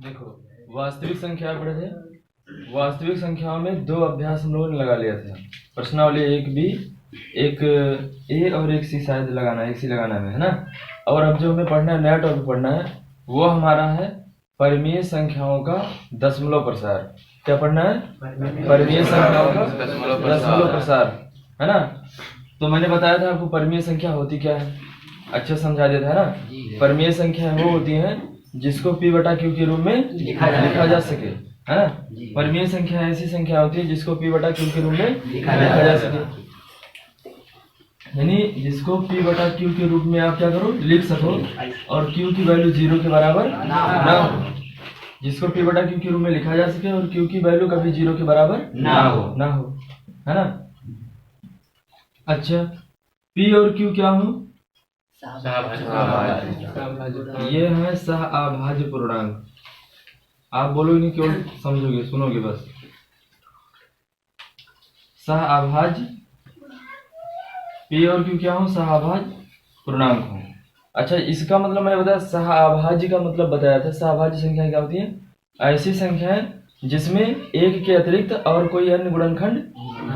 देखो, वास्तविक संख्या पढ़े थे। वास्तविक संख्याओं में दो अभ्यास हम लोगों ने लगा लिया था। प्रश्नावली एक बी, एक ए और एक सी शायद लगाना है, एक सी लगाना है ना। और अब जो हमें पढ़ना है, नया टॉपिक पढ़ना है, वो हमारा है परिमेय संख्याओं का दशमलव प्रसार। क्या पढ़ना है? परिमेय संख्याओं का दशमलव प्रसार, है ना। तो मैंने बताया था आपको परिमेय संख्या होती क्या है, अच्छा समझा दिया था, है ना। परिमेय संख्या वो होती है जिसको p बटा q के रूप में लिखा जा सके, है ना। परिमेय संख्या ऐसी संख्या होती है जिसको p बटा q के रूप में लिखा जा सके, यानी जिसको p बटा q के रूप में आप क्या करो, लिख सको और q की वैल्यू 0 के बराबर ना हो। जिसको p बटा q के रूप में लिखा जा सके और q की वैल्यू कभी 0 के बराबर ना हो, है ना। अच्छा, p और q क्या हो? ये है सह अभाज्य पूर्णांक। आप बोलोगे नहीं, केवल समझोगे, सुनोगे बस। सह अभाज्य p और q क्या हो? सह अभाज्य पूर्णांक हो। अच्छा, इसका मतलब मैंने बताया, सह अभाज्य का मतलब बताया था। सह अभाज्य संख्या क्या होती है? ऐसी संख्या है जिसमें एक के अतिरिक्त और कोई अन्य गुणनखंड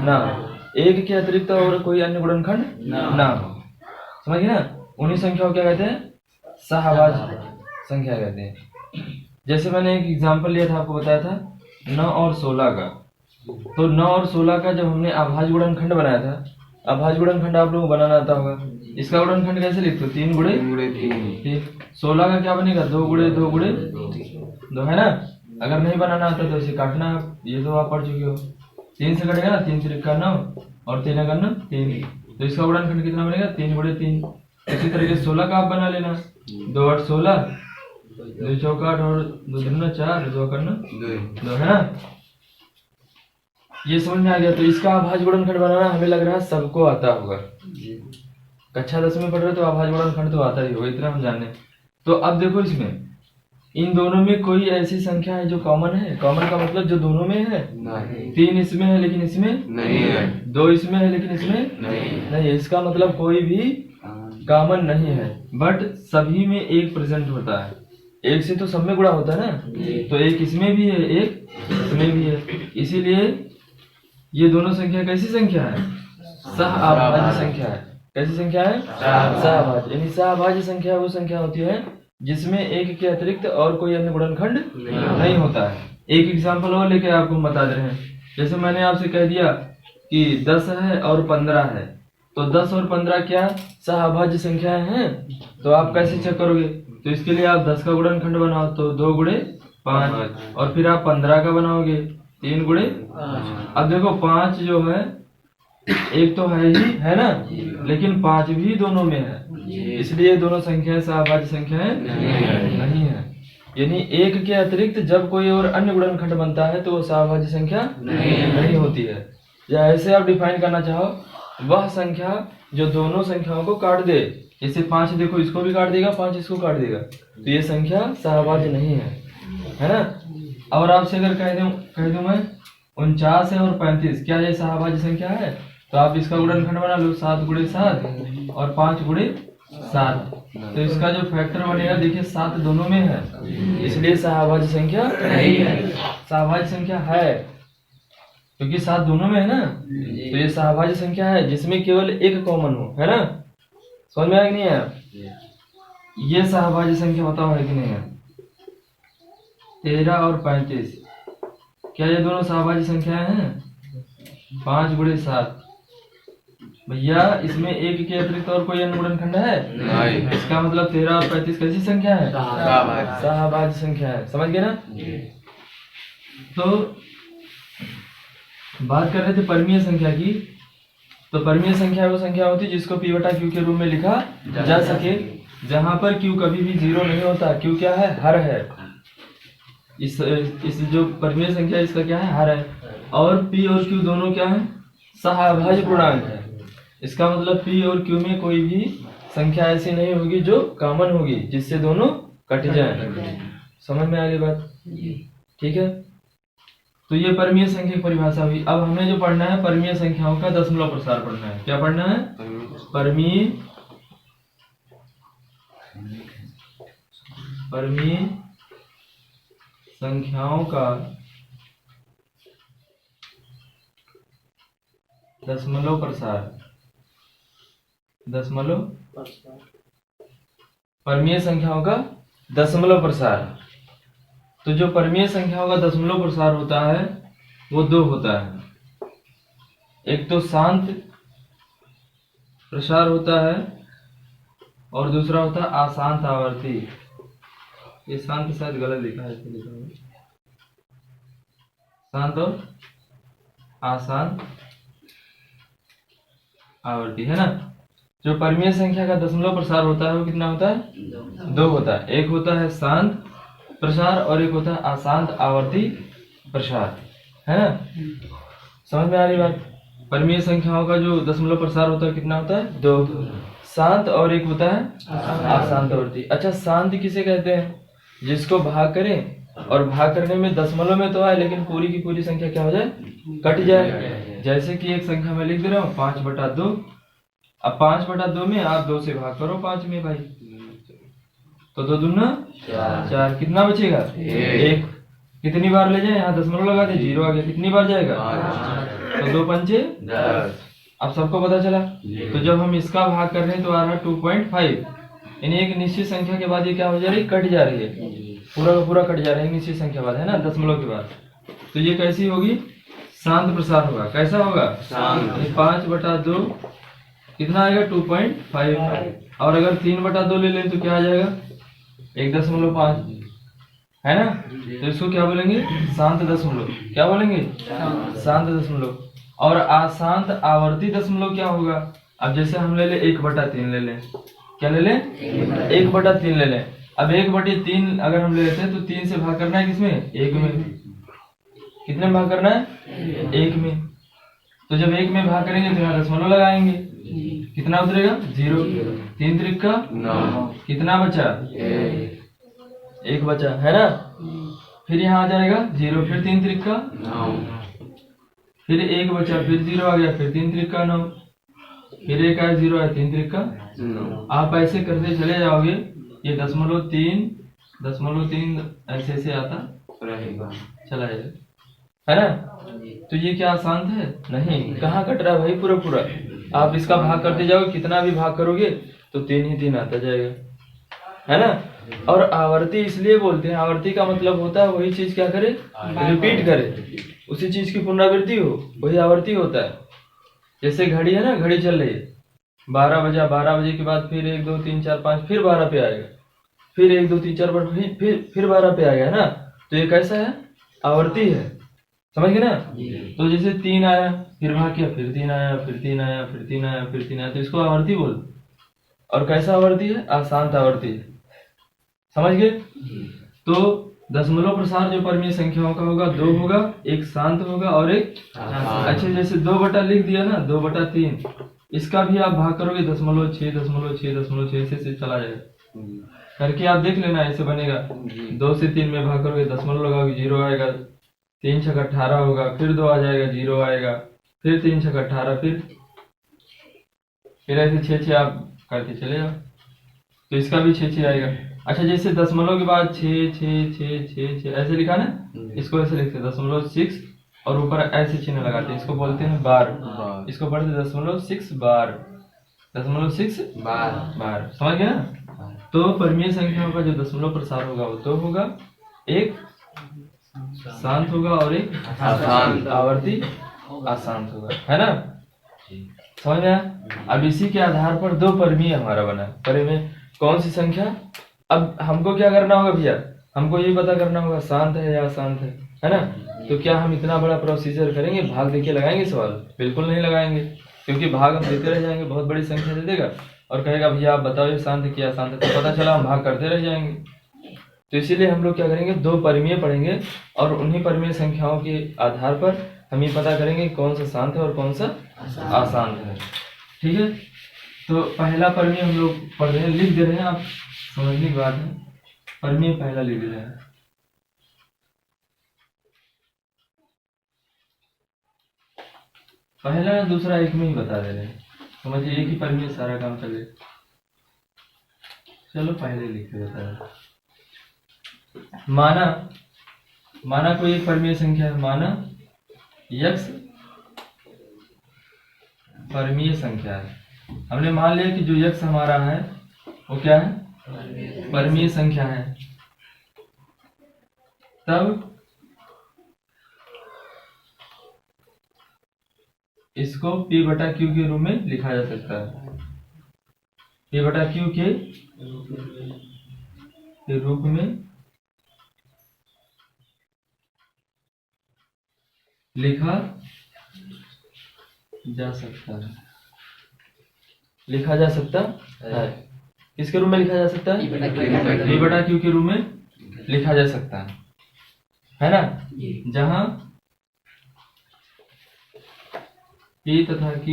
ना हो। एक के अतिरिक्त और कोई अन्य गुणनखंड ना हो, समझिए ना। उन्हीं संख्याओं क्या कहते हैं? सहअभाज्य संख्या कहते हैं। जैसे मैंने एक एग्जांपल लिया था, आपको बताया था 9 और 16 का। तो 9 और 16 का जब हमने अभाज्य गुणनखंड बनाया था, अभाज्य गुणनखंड आप लोगों को बनाना आता होगा। इसका गुणनखंड कैसे लिखते हो? 3 गुणे 3। 16 का क्या बनेगा? 2 गुणे 2 गुणे 2, है ना। अगर नहीं बनाना आता तो इसे काटना, ये तो आप पढ़ चुके हो। 3 से कटेगा ना, 3 से 9 और 3 का 3, तो इसका गुणनखंड कितना बनेगा? 3 गुणे 3। इसी तरीके 16 का आप बना लेना, 2 8 16, 2 चौका 8 और 2 दूना 4, 2 करना 2, है ना। ये समझ में आ गया। तो इसका अभाज्य गुणनखंड बनाना हमें लग रहा है सबको आता होगा। कक्षा 10 में पढ़ रहे हो तो अभाज्य गुणनखंड तो आता ही होगा, इतना हम जाने। तो अब देखो, इसमें इन दोनों में कोई ऐसी संख्या है जो कॉमन है? कॉमन का मतलब जो दोनों में है। 3 इसमें है लेकिन इसमें नहीं है, 2 इसमें है लेकिन इसमें नहीं है। इसका मतलब कोई भी कॉमन नहीं है, बट सभी में एक प्रेजेंट होता है। एक से तो सब में गुणा होता है ना, तो एक इसमें भी है, एक इसमें भी है। इसीलिए ये दोनों संख्या कैसी संख्या है? सहअभाज्य संख्या है। कैसी संख्या है? सहअभाज्य। यानी सहअभाज्य संख्या वो संख्या होती है जिसमें एक के अतिरिक्त और कोई अन्य गुणनखंड नहीं होता है। एक एग्जांपल और लेके आपको बता दे रहे हैं। जैसे मैंने आपसे कह दिया कि 10 है और 15 है, तो 10 और 15 क्या सहअभाज्य संख्याएं हैं? तो आप कैसे चेक करोगे? तो इसके लिए आप 10 का गुणनखंड बनाओ, तो 2 गुणे 5, और फिर आप 15 का बनाओगे, 3 गुणे। अब देखो 5 जो है एक तो है ही, है ना, लेकिन 5 भी दोनों में है, इसलिए दोनों संख्याएं सहअभाज्य संख्याएं नहीं है। यानी एक के अतिरिक्त जब कोई और अन्य गुणनखंड बनता है तो वो सहअभाज्य संख्या नहीं होती है। या ऐसे आप डिफाइन करना चाहो, वह संख्या जो दोनों संख्याओं को काट दे। जैसे 5 देखो, इसको भी काट देगा, 5 इसको काट देगा, तो ये संख्या सहअभाज्य नहीं है ना। और आपसे अगर कह दूं मैं 49 है और 35, क्या ये सहअभाज्य संख्या है? तो आप इसका गुणनखंड बना लो, 7 गुणे 7 और 5 गुणे 7। तो इसका जो फैक्टर बनेगा, देखिए 7 दोनों में है, इसलिए सहअभाज्य संख्या नहीं है। सहअभाज्य संख्या है क्योंकि 7 दोनों में है ना, तो ये सहअभाज्य संख्या है जिसमें केवल एक कॉमन हो, है ना। समझ में आया कि नहीं आया? ये सहअभाज्य संख्या बताओ है कि नहीं है? 13 और 35, क्या ये दोनों सहअभाज्य संख्याएं हैं? 5 गुणे 7, भैया इसमें एक के अतिरिक्त और कोई अन्य गुणनखंड है नहीं। इसका मतलब 13 और 35 कैसी संख्या है? सहअभाज्य संख्या है। समझ गए ना? तो बात कर रहे थे परिमेय संख्या की। तो परिमेय संख्या वो संख्या होती है जिसको p बटा q के रूप में लिखा जा सके, जहां पर q कभी भी 0 नहीं होता। q क्या है? हर है। इस जो परिमेय संख्या इसका क्या है? हर है। और p और q दोनों क्या है? सहअभाज्य पूर्णांक है। इसका मतलब p और q में कोई भी संख्या ऐसी नहीं होगी जो कॉमन होगी, जिससे दोनों कट जाए। समझ में आ गई बात? ठीक है। तो ये परिमेय संख्या की परिभाषा हुई। अब हमें जो पढ़ना है परिमेय संख्याओं का दशमलव प्रसार पढ़ना है। क्या पढ़ना है? परिमेय संख्याओं का दशमलव प्रसार, परमीय संख्याओं का दशमलव प्रसार। तो जो परमीय संख्याओं का दशमलव प्रसार होता है वो दो होता है। एक तो शांत प्रसार होता है और दूसरा होता है अशांत आवर्ती। ये शांत शायद गलत लिखा है, शांत और अशांत आवर्ती, है ना। जो परमीय संख्या का दशमलव प्रसार होता है वो कितना होता है? दो होता है। एक होता है शांत प्रसार और एक होता है अशांत आवर्ती प्रसार, है ना। समझ में आ रही बात? परमीय संख्याओं का जो दशमलव प्रसार होता है कितना होता है? दो। शांत और एक होता है अशांत आवर्ती। अच्छा, शांत किसे कहते हैं? जिसको भाग करें और भाग करने में दशमलव में तो आए लेकिन पूरी की पूरी संख्या क्या हो जाए? कट जाए। जैसे कि एक संख्या में लिख दे रहा हूँ 5/2। अब 5/2 में आप 2 से भाग करो 5 में भाई, तो 2 दूना 4। कितना बचेगा? 1। कितनी बार ले जाए? यहाँ दशमलव लगा दे, 0 आ गया। कितनी बार जाएगा? तो 2 पंचे 10। अब सबको पता चला। तो जब हम इसका भाग कर रहे हैं तो आ रहा 2.5, यानी एक निश्चित संख्या के बाद ये क्या हो जा रही है? कट जा रही है। पूरा का पूरा कट जा रहा है निश्चित संख्या बाद, है ना, दशमलव के बाद। तो ये कैसी होगी? शांत प्रसार होगा। कैसा होगा? शांत। 5/2 कितना आएगा? 2.5। और अगर 3/2 ले लें तो क्या आ जाएगा? 1.5, है ना। तो इसको क्या बोलेंगे? शांत दशमलव। क्या बोलेंगे? शांत दशमलव। और अशांत आवर्ती दशमलव क्या होगा? अब जैसे हम ले ले 1/3 ले लें। क्या ले लें? 1/3 ले लें। अब 1/3 अगर हम ले लेते हैं तो 3 से भाग करना है किसमें? 1 में। कितने में भाग करना है? 1 में। तो जब 1 में भाग करेंगे तो यहाँ दशमलव लगाएंगे। कितना उतरेगा? 0। 3 त्रिक 9। कितना बचा? 1 बचा, है ना। फिर यहाँ आ जाएगा 0, फिर 3 त्रिक 9, फिर 1 बचा, फिर 0 आ गया, फिर 3 त्रिक 9, फिर 1 आया, 0 आया, 3 त्रिक 9। आप ऐसे करते चले जाओगे, ये 0.3 ऐसे ऐसे आता रहेगा, चला जाएगा, है ना। तो ये क्या अशांत है? नहीं। कहाँ कट रहा है भाई? पूरा पूरा। आप इसका भाग करते जाओगे, कितना भी भाग करोगे तो 3 ही 3 आता जाएगा, है ना। और आवर्ती इसलिए बोलते हैं, आवर्ती का मतलब होता है वही चीज क्या करे? रिपीट करे, उसी चीज की पुनरावृत्ति हो, वही आवर्ती होता है। जैसे घड़ी है ना, घड़ी चल रही है, 12 बजा, 12 बजे के बाद फिर 1 2 3 4 5 फिर 12 पे आएगा, फिर 1 2 3 4 5 फिर 12 पे आएगा, है ना। तो ये कैसा है? आवर्ती है, समझ गए ना। तो जैसे 3 आया, फिर भाग किया, फिर 3 आया, फिर 3 आया, फिर 3 आया, फिर 3 आया, तो इसको आवर्ती बोल। और कैसा आवर्ती है? अशांत आवर्ती है, समझ गए। तो दशमलव प्रसार जो परमीय संख्याओं का होगा 2 होगा, एक शांत होगा और एक अच्छा। जैसे 2 बटा लिख दिया ना, 2/3, इसका भी आप भाग करोगे 0.6 से चला जाएगा। करके आप देख लेना, ऐसे बनेगा। 2 से 3 में भाग करोगे, दशमलव लगाओगे, 0 आएगा, 3 छक 18 होगा, फिर 2 आ जाएगा, 0 आएगा, फिर 3 छक 18, फिर ऐसे 6 आप करके चले जाओ, तो इसका भी 6 आएगा। अच्छा, जैसे दशमलव के बाद 6 ऐसे लिखा ना, इसको ऐसे लिखते हैं 0.6 और ऊपर ऐसे चिन्ह लगाते हैं, इसको बोलते हैं बार। इसको पढ़ते 0.6 बार, 0.6 बार, समझ गए ना। तो परमीय संख्याओं का जो दशमलव प्रसार होगा वो 2 होगा, एक शांत होगा और एक अशांत आवर्ती अशांत होगा, है ना। समझ में आया? अब इसी के आधार पर 2 परमीय हमारा बना। परमीय कौन सी संख्या? अब हमको क्या करना होगा भैया? हमको ये पता करना होगा शांत है या अशांत है ना। तो क्या हम इतना बड़ा प्रोसीजर करेंगे, भाग देके लगाएंगे सवाल? बिल्कुल नहीं लगाएंगे, क्योंकि भाग हम देते रह जाएंगे, बहुत बड़ी संख्या दे देगा और कहेगा भैया आप बताओ ये शांत है क्या अशांत है, तो पता चला हम भाग करते रह जाएंगे। तो इसीलिए हम लोग क्या करेंगे, 2 परमीय पढ़ेंगे और उन्हीं परमीय संख्याओं के आधार पर हम ये पता करेंगे कौन सा शांत है और कौन सा अशांत है, ठीक है। तो पहला परमीय हम लोग पढ़ रहे हैं, लिख दे रहे हैं, आप समझने की बात है। परमीय पहला लिख दे रहे हैं, पहला दूसरा एक में ही बता दे रहे हैं, समझिए एक ही परमीय सारा काम चले। चलो पहले लिख के बता रहे। माना माना कोई एक परमीय संख्या है, माना x परमीय संख्या है। हमने मान लिया कि जो x हमारा है वो क्या है, परमीय संख्या है। तब इसको p बटा q के रूप में लिखा जा सकता है, p बटा q के रूप में लिखा जा सकता है, लिखा जा सकता है। किसके रूप में लिखा जा सकता है, p बटा q के रूप में लिखा जा सकता है ना। जहां p तथा q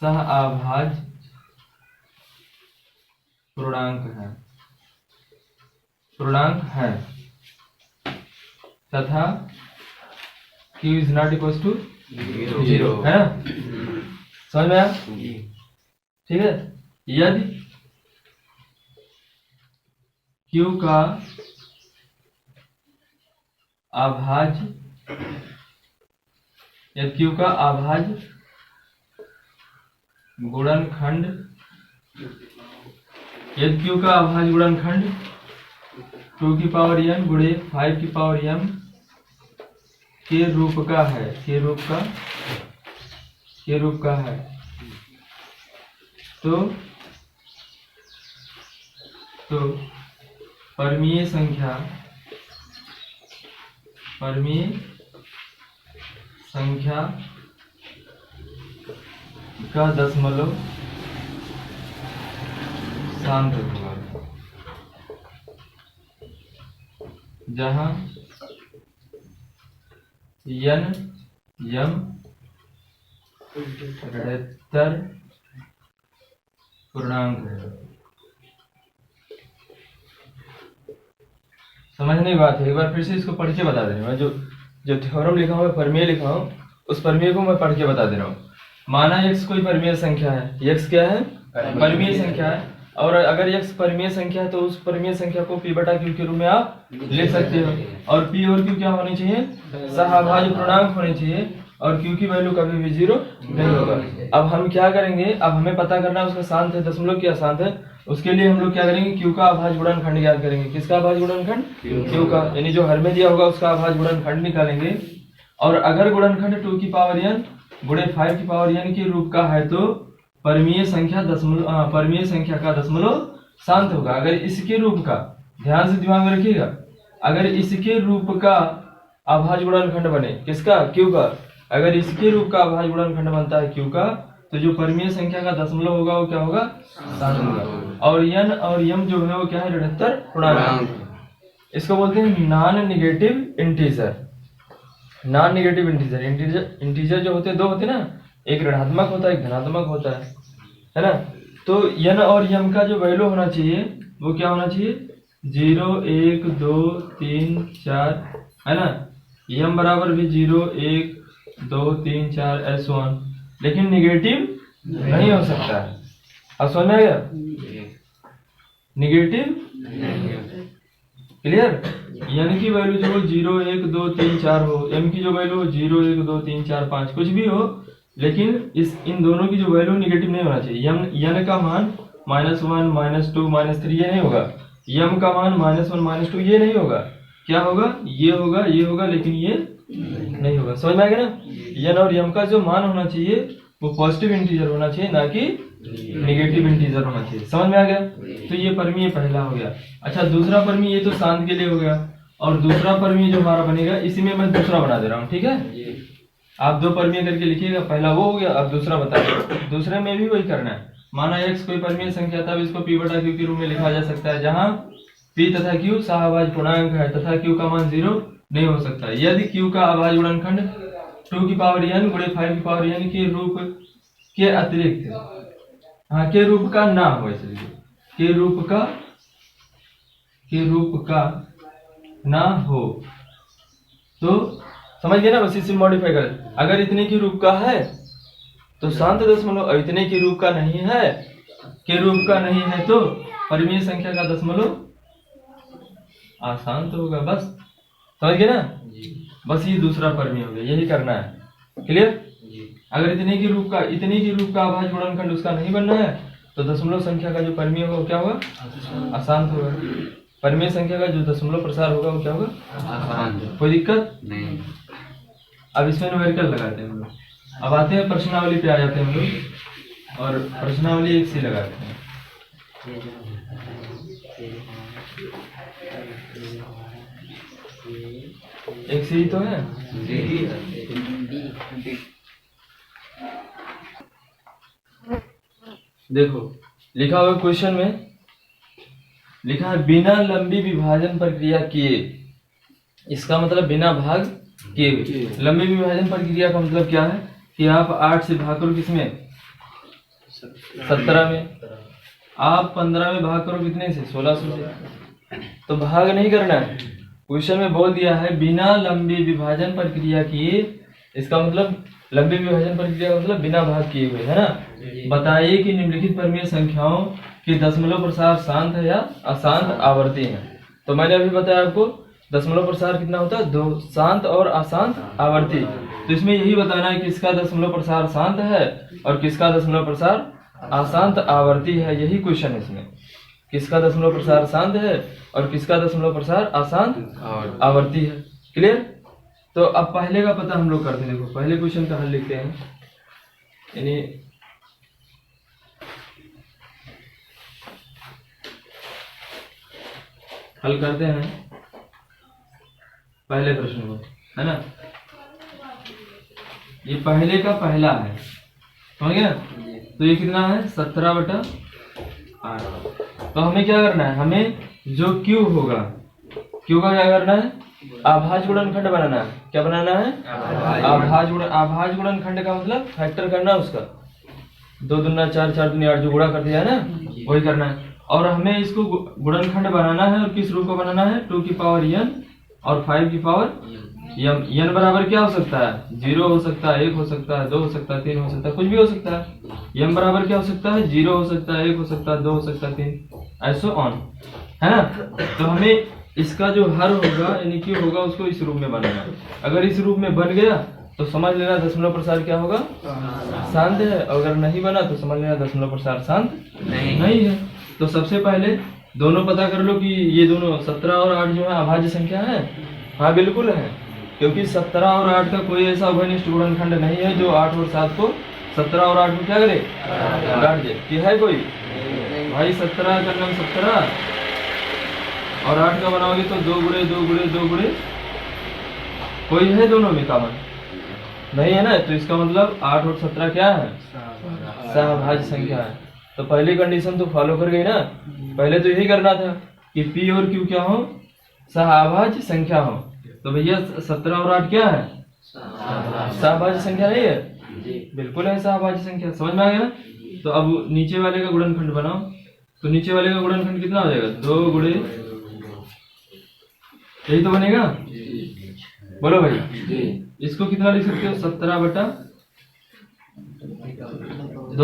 सह अभाज्य पूर्णांक है तथा q is not equal to 0 है ना। समझ में आया, ठीक है। यदि q का अभाज्य, यदि q का अभाज्य गुणनखंड, यदि q का अभाज्य गुणनखंड 2 की पावर n गुणे 5 की पावर m के रूप का है, के रूप का है, तो परमीय संख्या का दशमलव शांत होगा, जहां n m ऋणात्मक पूर्णांक है। समझने की बात है, एक बार फिर से इसको पढ़ के बता दे रहा हूँ। जो थ्योरम लिखा हूँ, परमेय लिखा हूँ, उस परमेय को मैं पढ़ के बता दे रहा हूँ। माना x कोई परमेय संख्या है, x क्या है, परमेय संख्या है, और अगर x परमेय संख्या है तो उस परमेय संख्या को p बटा q के रूप में आप लिख सकते हो। और p और q क्या होनी चाहिए, सहअभाज्य पूर्णांक होने चाहिए, और q की वैल्यू कभी भी 0 नहीं होगा। अब हम क्या करेंगे, अब हमें पता करना है उसका शांत है दशमलव क्या शांत है। उसके लिए हम लोग क्या करेंगे, q का अभाज्य गुणनखंड ज्ञात करेंगे। किसका अभाज्य गुणनखंड, q का, यानी जो हर में दिया होगा उसका अभाज्य गुणनखंड निकालेंगे। और अगर गुणनखंड 2 की पावर n गुणे 5 की पावर n के रूप का है तो परमीय संख्या का दशमलव शांत होगा। अगर इसके रूप का, ध्यान से दिमाग में रखिएगा, अगर इसके रूप का अभाज्य गुणनखंड बने, किसका, q का, अगर इसके रूप का अभाज्य गुणनखंड बनता है q का, तो जो परमीय संख्या का दशमलव होगा वो क्या होगा, शांत होगा। और n और m जो है वो क्या है, ऋणात्मक पूर्णांक। इसको बोलते हैं non negative integer. Non negative integer जो होते हैं, दो होते हैं ना, एक ऋणात्मक होता है, एक धनात्मक होता है ना। तो n और m का जो वैल्यू होना चाहिए वो क्या होना चाहिए, 0 1 2 3 4 है ना। m बराबर भी 0 1 2 3 4 ऐसे 1, लेकिन नेगेटिव नहीं हो सकता है। अब समझ में आ गया, नेगेटिव क्लियर। n की वैल्यू जो 0 1 2 3 4 हो, m की जो वैल्यू 0 1 2 3 4 5 कुछ भी हो, लेकिन इन दोनों की जो वैल्यू नेगेटिव नहीं होना चाहिए। n का मान -1 -2 -3 ये नहीं होगा, m का मान -1 -2 ये नहीं होगा, क्या होगा, ये होगा, ये होगा, लेकिन ये नहीं होगा। समझ में आ गया ना। n और m का जो मान होना चाहिए वो पॉजिटिव इंटीजर होना चाहिए, ना कि नेगेटिव इंटीजर होना चाहिए। समझ में आ गया। तो ये परमीय पहला हो गया। अच्छा, दूसरा परमीय, ये तो शांत के लिए हो गया, और दूसरा परमीय जो हमारा बनेगा, इसी में मैं दूसरा बना दे रहा हूँ, ठीक है। आप दो परमीय करके लिखिएगा, पहला वो हो गया, अब दूसरा बताइए। दूसरे में भी वही करना है। माना x कोई परमीय संख्या, तब इसको p बटा q के रूप में लिखा जा सकता है, जहां p तथा q सहअभाज्य पूर्णांक है तथा q का मान 0 नहीं हो सकता। यदि q का अभाज्य गुणनखंड 2 की पावर n गुणे 5 की पावर n के रूप के अतिरिक्त, हाँ, के रूप का ना हो, इसलिए के रूप का ना हो, तो समझ गए ना। बस इसे मॉडिफाई कर, अगर इतने के रूप का है तो शांत दशमलव, इतने के रूप का नहीं है, के रूप का नहीं है तो परमीय संख्या का दशमलव अशांत होगा, बस समझ गए ना। बस ये दूसरा परमीय हो गया, यही करना है, क्लियर। अगर इतने की रूप का अभाज्य गुणनखंड उसका नहीं बनना है तो दशमलव संख्या का जो परमीय होगा वो क्या होगा, अशांत होगा। परमीय संख्या का जो दशमलव प्रसार होगा वो क्या होगा, अशांत। कोई दिक्कत नहीं। अब इसमें न्यूमेरिकल लगाते हैं हम लोग। अब आते हैं प्रश्नावली पे, आ जाते हैं हम लोग और प्रश्नावली एक सी लगाते हैं। एक सी तो है, देखो लिखा हुआ क्वेश्चन में, लिखा है बिना लंबी विभाजन प्रक्रिया किए, इसका मतलब बिना भाग किए। लंबी विभाजन प्रक्रिया का मतलब क्या है कि आप 8 से भाग करो किसमें, 17 में, आप 15 में भाग करो कितने से, 1600 से, तो भाग नहीं करना है। क्वेश्चन में बोल दिया है बिना लंबी विभाजन प्रक्रिया किए, इसका मतलब लंबी विभाजन प्रक्रिया का मतलब बिना भाग किए हुए, है ना। बताइए कि निम्नलिखित परमीय संख्याओं की दशमलव प्रसार शांत है या अशांत आवर्ती है। तो मैंने अभी बताया आपको दशमलव प्रसार कितना होता है, 2, शांत और अशांत आवर्ती। तो इसमें यही बताना है किसका दशमलव प्रसार शांत है और किसका दशमलव प्रसार अशांत आवर्ती है, यही क्वेश्चन है इसमें, किसका दशमलव प्रसार शांत है और किसका दशमलव प्रसार अशांत आवर्ती है, क्लियर। तो अब पहले का पता हम लोग करते हैं। देखो पहले क्वेश्चन का हल लिखते हैं, यानी हल करते हैं पहले प्रश्न को, है ना। ये पहले का पहला है, समझ गया। तो ये कितना है, 17/8। तो हमें क्या करना है, हमें जो Q होगा, Q का क्या करना है, आभाज्य गुणनखंड बनाना है। क्या बनाना है, आभाज्य गुणनखंड का मतलब फैक्टर करना उसका, 2 दूना 4, 4 दूनी 8 जो गुणा कर दिया है ना, वही करना है। और हमें इसको गुणनखंड बनाना है, और किस रूप का बनाना है, 2 की पावर n और 5 की पावर m। n बराबर क्या हो सकता है, 0 हो सकता है, 1 हो सकता है, 2 हो सकता है, 3 हो सकता है, कुछ भी हो सकता है। m बराबर क्या हो सकता है, 0 हो सकता है, 1 हो सकता है, 2 हो सकता है, 3, ऐसो ऑन, है ना। तो हमें इसका जो हर होगा यानी कि होगा उसको इस रूप में बनाना है। अगर इस रूप में बन गया तो समझ लेना दशमलव प्रसार क्या होगा, शांत है। अगर नहीं बना तो समझ लेना दशमलव प्रसार शांत नहीं है। तो सबसे पहले दोनों पता कर लो कि ये दोनों 17 और 8 जो है अभाज्य संख्या है। हाँ बिल्कुल है, क्योंकि 17 और 8 का कोई ऐसा उभयनिष्ठ गुणनखंड नहीं है जो 8 और 7 को 17 और 8 को क्या करे, काट दे। कि है कोई भाई 17 का नाम 17 और 8 का बनाओगे तो 2 गुणे 2 गुणे 2 गुणे, कोई है दोनों में कॉमन नहीं है ना। तो इसका मतलब 8 और 17 क्या है, सहभाज्य संख्या है। तो पहली कंडीशन तो फॉलो कर गई ना। पहले तो यही करना था कि P और Q क्या हो, सहभाज्य संख्या हो। तो भैया 17 और 8 क्या है, सहभाज्य संख्या नहीं है, बिल्कुल है सहभाज्य संख्या, समझ में आ गया ना। तो अब नीचे वाले का गुणनखंड बनाओ। तो नीचे वाले का गुणनखंड कितना हो जाएगा, 2 गुणे, यही तो बनेगा। बोलो भाई, इसको कितना लिख सकते हो, 17/2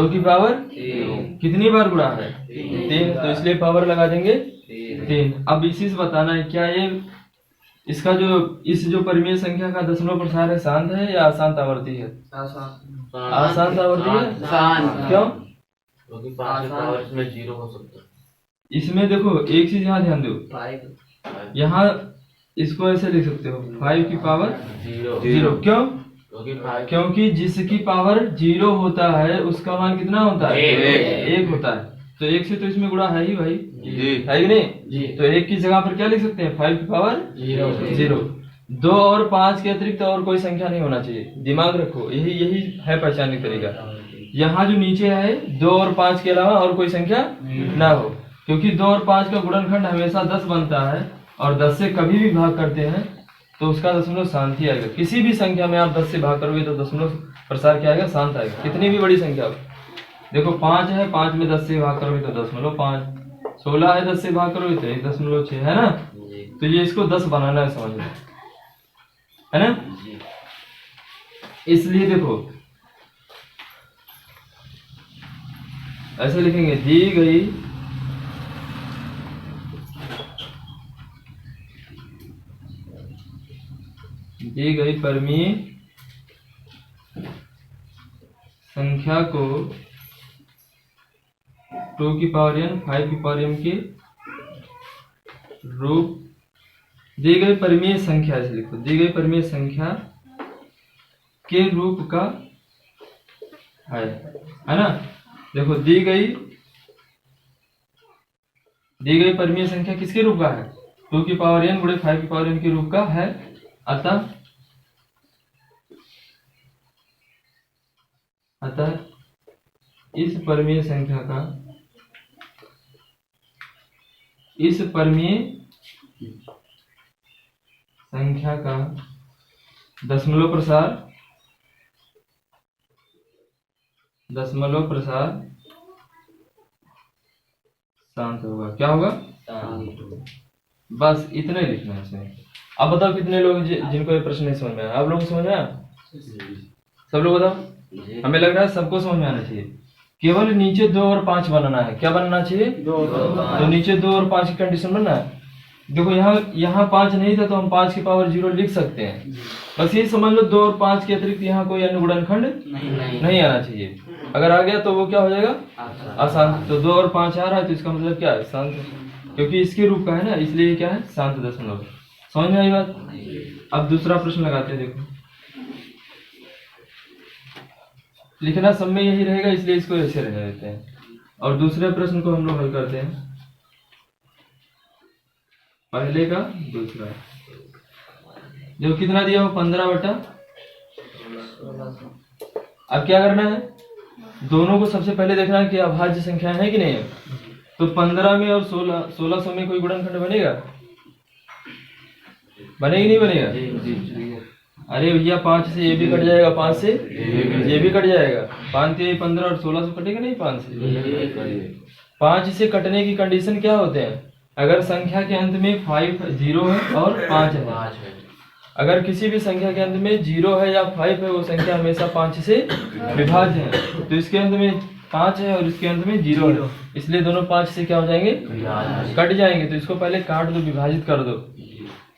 की पावर कितनी बार गुणा है, 3, तो इसलिए पावर लगा देंगे 3। अब इसी से बताना है क्या ये इसका जो परमीय संख्या का दशमलव प्रसार है शांत है या अशांत आवर्ती है, अशांत आवर्ती है। क्यों, क्योंकि 5 की पावर इसमें 0 हो सकता है। इसमें देखो एक चीज यहाँ ध्यान दो, यहाँ इसको ऐसे लिख सकते हो 5 की पावर 0। क्यों, क्योंकि जिसकी पावर 0 होता है उसका मान कितना होता है, 1 होता है। तो 1 से तो इसमें गुणा है ही भाई, है कि नहीं। तो 1 की जगह पर क्या लिख सकते हैं, 5 की पावर 0। 2 और 5 के अतिरिक्त और कोई संख्या नहीं होना चाहिए, दिमाग रखो, यही है पहचानने का तरीका। यहाँ जो नीचे है 2 और 5 के अलावा और कोई संख्या ना हो, क्योंकि 2 और 5 का गुणनखंड हमेशा 10 बनता है और 10 से कभी भी भाग करते हैं तो उसका दशमलव शांत ही आएगा। किसी भी संख्या में आप 10 से भाग करोगे तो दशमलव प्रसार क्या आएगा, शांत आएगा, कितनी भी बड़ी संख्या हो। देखो 5 है, 5 में 10 से भाग करोगे तो 10.5, 16 है 10 से भाग करोगे तो 1.6 है ना। तो ये इसको 10 बनाना है, समझ लो, है ना। इसलिए देखो ऐसे लिखेंगे, दी गई दी गई परिमेय संख्या को 2 की पावर n 5 की पावर m के रूप, दी गई परिमेय संख्या, ऐसे लिखो, दी गई परिमेय संख्या के रूप का है ना। देखो दी गई परिमेय संख्या किसके रूप का है? 2 की पावर n गुणे 5 की पावर n के रूप का है। अतः इस परिमेय संख्या का दशमलव प्रसार शांत होगा। क्या होगा? बस इतना ही लिखना है इसमें। अब बताओ कितने लोग जिनको ये प्रश्न नहीं समझ में आया? आप लोगों को समझ में आया? सब लोग बताओ। हमें लग रहा है सबको समझ में आना चाहिए। केवल नीचे 2 और 5 बनाना है। क्या बनाना चाहिए? 2 तो नीचे 2 और 5 की कंडीशन बनना है। देखो यहाँ 5 नहीं था तो हम 5 की पावर 0 लिख सकते हैं। बस ये समझ लो 2 और 5 के अतिरिक्त यहाँ कोई अन्य गुणनखंड नहीं आना चाहिए। अगर आ गया तो वो क्या हो जाएगा? अशांत। तो 2 और 5 आ रहा है तो इसका मतलब क्या है? शांत, क्योंकि इसके रूप का है ना, इसलिए क्या है? शांत दशमलव। समझ में आई बात? अब दूसरा प्रश्न लगाते हैं। देखो लिखना सब में यही रहेगा, इसलिए इसको ऐसे रहने देते हैं और दूसरे प्रश्न को हम लोग हल करते हैं। पहले का दूसरा, जो कितना दिया हो 15/16। अब क्या करना है? दोनों को सबसे पहले देखना है कि अभाज्य संख्या है कि नहीं है। तो 15 में और 1600 में कोई गुणनखंड बनेगा? बनेगी नहीं बनेगा? अरे भैया 5 से ये भी कट जाएगा, 5 से ये भी कट जाएगा। 5 से 15 और 1600 कटेगा नहीं 5 से। 5 से कटने की कंडीशन क्या होते हैं? अगर संख्या के अंत में 5 0 है और 5 है। अगर किसी भी संख्या के अंत में 0 है या 5 है, वो संख्या हमेशा 5 से विभाज्य है। तो इसके अंत में 5 है और इसके अंत में 0 है, इसलिए दोनों 5 से क्या हो जाएंगे? कट जाएंगे। तो इसको पहले काट दो, विभाजित कर दो,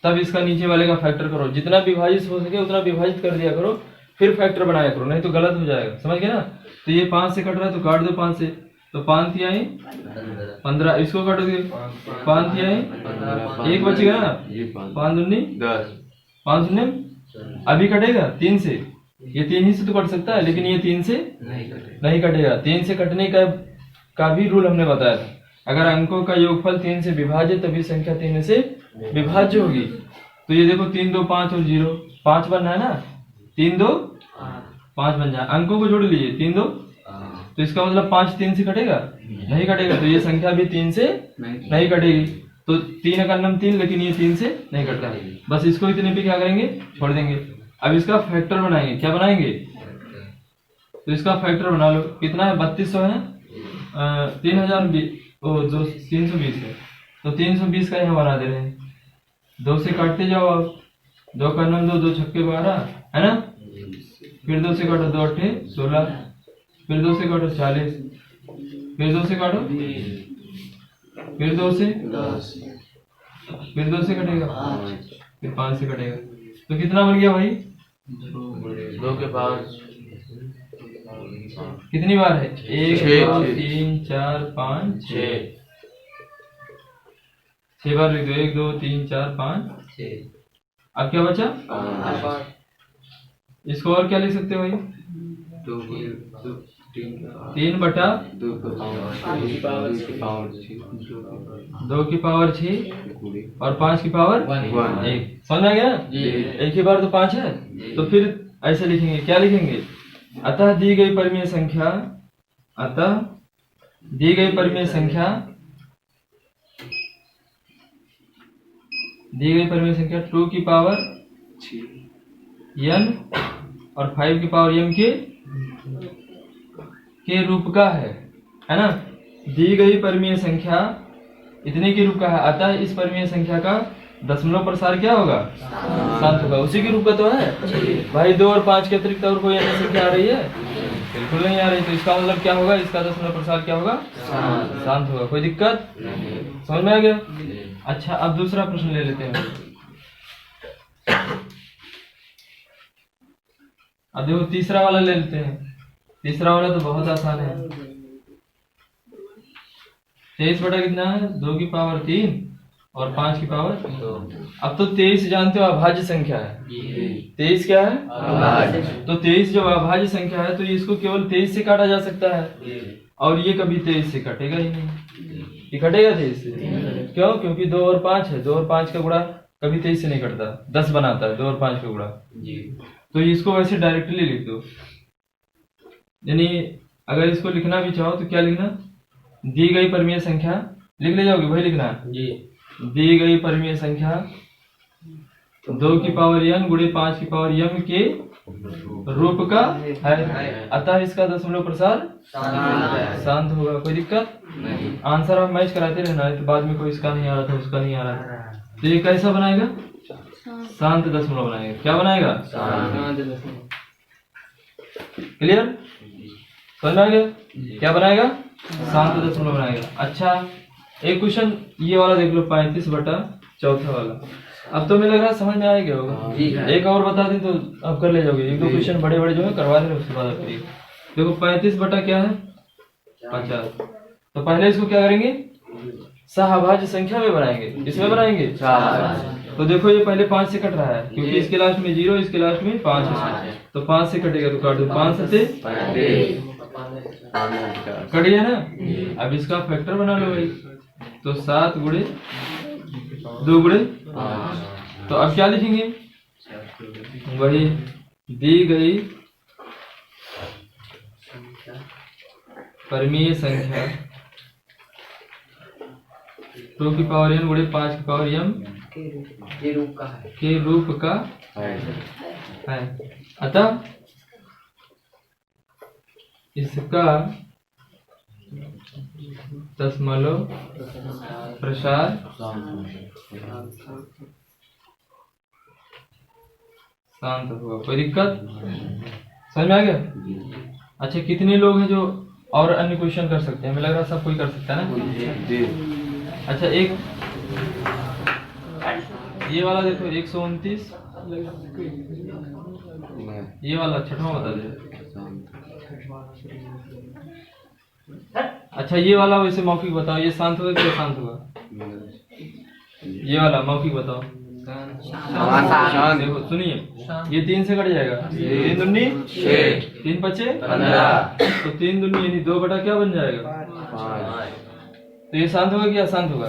तब इसका नीचे वाले का फैक्टर करो। जितना विभाजित हो सके उतना विभाजित कर दिया करो, फिर फैक्टर बनाया करो, नहीं तो गलत हो जाएगा। समझ गए ना? तो ये 5 से कट रहा है तो काट दो 5 से। तो 5 तिहाई 15, इसको काटोगे 5 तिहाई 1 बचेगा ना, 5 दूनी 10, 5 शून्य अभी कटेगा 3 से। ये 3 ही से तो कट सकता है, लेकिन ये 3 से नहीं कटेगा। 3 से कटने का भी रूल हमने बताया था। अगर अंकों का योगफल 3 से विभाज्य तभी संख्या 3 से विभाज्य होगी। तो ये देखो 3 2 5 और 0 5 बनना है ना, 3 2 5 बन जाए। अंकों को जोड़ लीजिए 3 2, तो इसका मतलब 5 3 से कटेगा? नहीं कटेगा। तो ये संख्या भी 3 से नहीं कटेगी। तो 3 का नाम 3, लेकिन ये 3 से नहीं कटता। बस इसको इतने पे क्या करेंगे? छोड़ देंगे। अब इसका फैक्टर बनाएंगे। क्या बनाएंगे? तो इसका फैक्टर बना लो। कितना है? 3200 है, 320 है। तो 320 का यहाँ बना दे रहे हैं। 2 से काटते जाओ आप। 2 का नाम 2, 2 छक्के 12 है ना। फिर 2 से काटो, 2 8 16, फिर 2 से काटो 40, फिर 2 से काटो, फिर 2 से 10, फिर 2 से कटेगा, फिर 5 से कटेगा। तो कितना बन गया भाई? 2 के पावर कितनी बार है? 1 2 3 4 5 6 बार लिख दो। 1 2 3 4 5 6। अब क्या बचा? 5। इसको और क्या लिख सकते हो भाई? 3/2 की पावर 6 और 5 की पावर 1। समझ आ गया? एक ही बार तो 5 है। तो फिर ऐसे लिखेंगे। क्या लिखेंगे? अतः दी गई परिमेय संख्या 2 की पावर n और 5 की पावर m के रूप का है ना। दी गई परिमेय संख्या इतने के रूप का है। अतः इस परिमेय संख्या का दशमलव प्रसार क्या होगा? शांत होगा। उसी के रूप का तो है भाई। 2 और 5 के अतिरिक्त और कोई अन्य संख्या आ रही है? बिल्कुल नहीं आ रही। तो इसका मतलब क्या होगा? इसका दशमलव प्रसार क्या होगा? शांत होगा। कोई दिक्कत? समझ में आ गया? अच्छा, अब दूसरा प्रश्न ले लेते हैं। अब देखो तीसरा वाला ले लेते हैं। तीसरा वाला तो बहुत आसान है। 23 बटा कितना है? 2 की पावर 3 और 5 की पावर 2। अब तो 23 जानते हो अभाज्य संख्या है। 23 क्या है? अभाज्य। तो 23 जब अभाज्य संख्या है तो इसको केवल 23 से काटा जा सकता है, और ये कभी 23 से कटेगा ही नहीं। ये कटेगा 23 से? क्यों? क्योंकि 2 और 5 है। 2 और 5 का गुणा कभी 23 से नहीं कटता, 10 बनाता है 2 और 5 का गुणा। तो इसको वैसे डायरेक्टली लिख दो। यानी अगर इसको लिखना भी चाहो तो क्या लिखना? दी गई परिमेय संख्या लिख ले जाओगे, वही लिखना है जी। दी गई परिमेय संख्या 2 की पावर n गुणे 5 की पावर m के रूप का है, अतः इसका दशमलव प्रसार शांत होगा। कोई दिक्कत नहीं। आंसर आप मैच कराते रहना है, तो बाद में कोई इसका नहीं आ रहा था, उसका नहीं आ रहा था, तो ये कैसा बनाएगा? शांत दशमलव बनाएगा। क्या बनाएगा? शांत दशमलव। क्लियर? समझ में आ गया? क्या बनाएगा? शांत दशमलव बनाएगा। अच्छा, एक क्वेश्चन ये वाला देख लो, 35 बटा चौथा वाला। अब तो मुझे लग रहा है समझ में आ गया होगा। एक और बता दें तो आप कर ले जाओगे। 1-2 क्वेश्चन बड़े बड़े जो है करवा देना, उसके बाद आप करिए। देखो 35 बटा क्या है? 50। तो पहले इसको क्या करेंगे? सहअभाज्य संख्या में बनाएंगे। इसमें बनाएंगे। तो देखो ये पहले 5 से कट रहा है, क्योंकि इसके लास्ट में 0, इसके लास्ट में 5 है, तो 5 से कटेगा तो काट दो। 5 से कट गया ना। अब इसका फैक्टर बना लो भाई, तो 7 गुणे 2 गुणे। तो अब क्या लिखेंगे? वही दी गई परिमेय संख्या 2 की पावर n गुणे 5 की पावर m के रूप का है, अतः इसका दशमलव प्रसार शांत होगा। कोई दिक्कत? समझ में आ गया? अच्छा, कितने लोग हैं जो और अन्य क्वेश्चन कर सकते हैं? हमें लग रहा है सब कोई कर सकता है ना। अच्छा, एक ये वाला देखो 129, ये वाला छठवां बता दे। अच्छा, ये वाला वैसे मौखिक बताओ, ये शांत होगा कि अशांत होगा? ये वाला मौखिक बताओ। देखो सुनिए, ये 3 से कट जाएगा। 3 दूनी 6, 3 पचे 15, तो 3 दूनी यानी 2 बटा क्या बन जाएगा? 5। तो ये शांत होगा कि अशांत होगा?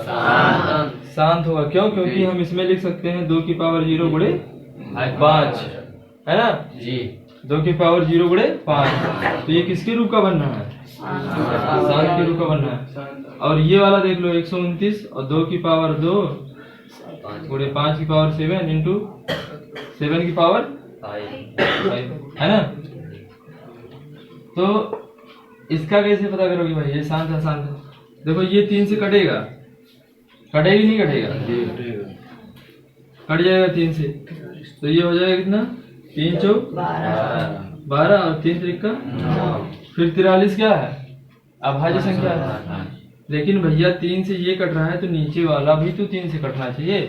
शांत होगा। क्यों? क्योंकि हम इसमें लिख सकते हैं 2 की पावर 0 गुणे 5, है ना जी। 2 की पावर 0 गुणे 5, तो ये किसके रूप का बन रहा है? शांत के रूप का बन रहा है। और ये वाला देख लो 129 और 2 की पावर 2 गुणे 5 की पावर 7 इंटू 7 की पावर 5, है ना। तो इसका कैसे पता करोगे भाई? ये शांत है, शांत है। देखो ये 3 से कटेगा, कटेगी नहीं कटेगा? कट जाएगा 3 से, तो ये हो जाएगा कितना? 3 चौक 12 और 3 त्रिका। फिर 43 क्या है? अभाज्य संख्या है। लेकिन भैया 3 से ये कट रहा है, तो नीचे वाला भी तो 3 से कटना चाहिए।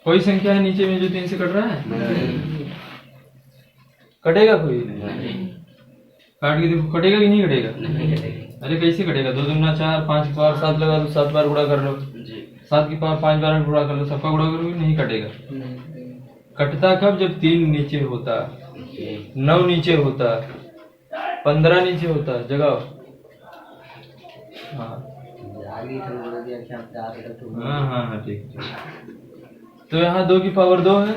कोई संख्या है नीचे में जो 3 से कट रहा है? कटेगा कोई? काट के देखो, कटेगा कि नहीं कटेगा? अरे कैसे कटेगा? 2 दूना 4, 5 की पावर 7 लगा दो, 7 बार गुणा कर लो, 7 की पावर 5 बार गुणा कर लो, सबका गुणा करोगे नहीं कटेगा। कटता कब? जब 3 नीचे होता, 9 नीचे होता, 15 नीचे होता। जगह हाँ ठीक। तो यहाँ 2 की पावर 2 है।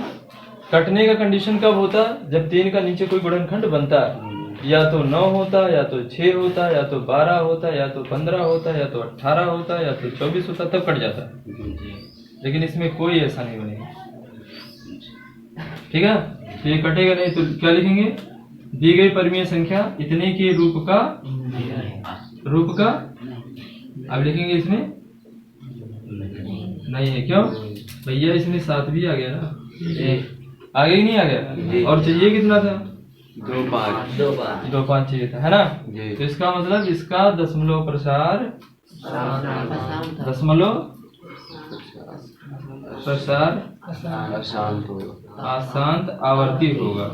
कटने का कंडीशन कब होता? जब 3 का नीचे कोई गुणनखंड बनता है, या तो 9 होता, या तो 6 होता, या तो 12 होता, या तो 15 होता, या तो 18 होता, या तो 24 होता, तब कट जाता है। लेकिन इसमें कोई ऐसा नहीं बनेगा, ठीक है। तो ये कटेगा नहीं, तो क्या लिखेंगे? दी गई परिमेय संख्या इतने के रूप का अब लिखेंगे। इसमें नहीं है, क्यों भैया? इसमें 7 भी आ गया ना, आगे ही नहीं आ गया। और चाहिए कितना था? 2 5 चाहिए था, है ना। तो इसका मतलब इसका दशमलव प्रसार अशांत आवर्ती होगा।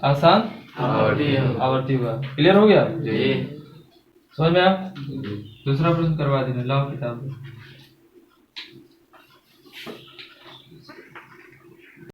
आसान आवर्ती हुआ। क्लियर हो गया? जी। समझ में आया? दूसरा प्रश्न करवा देना, लाओ किताब।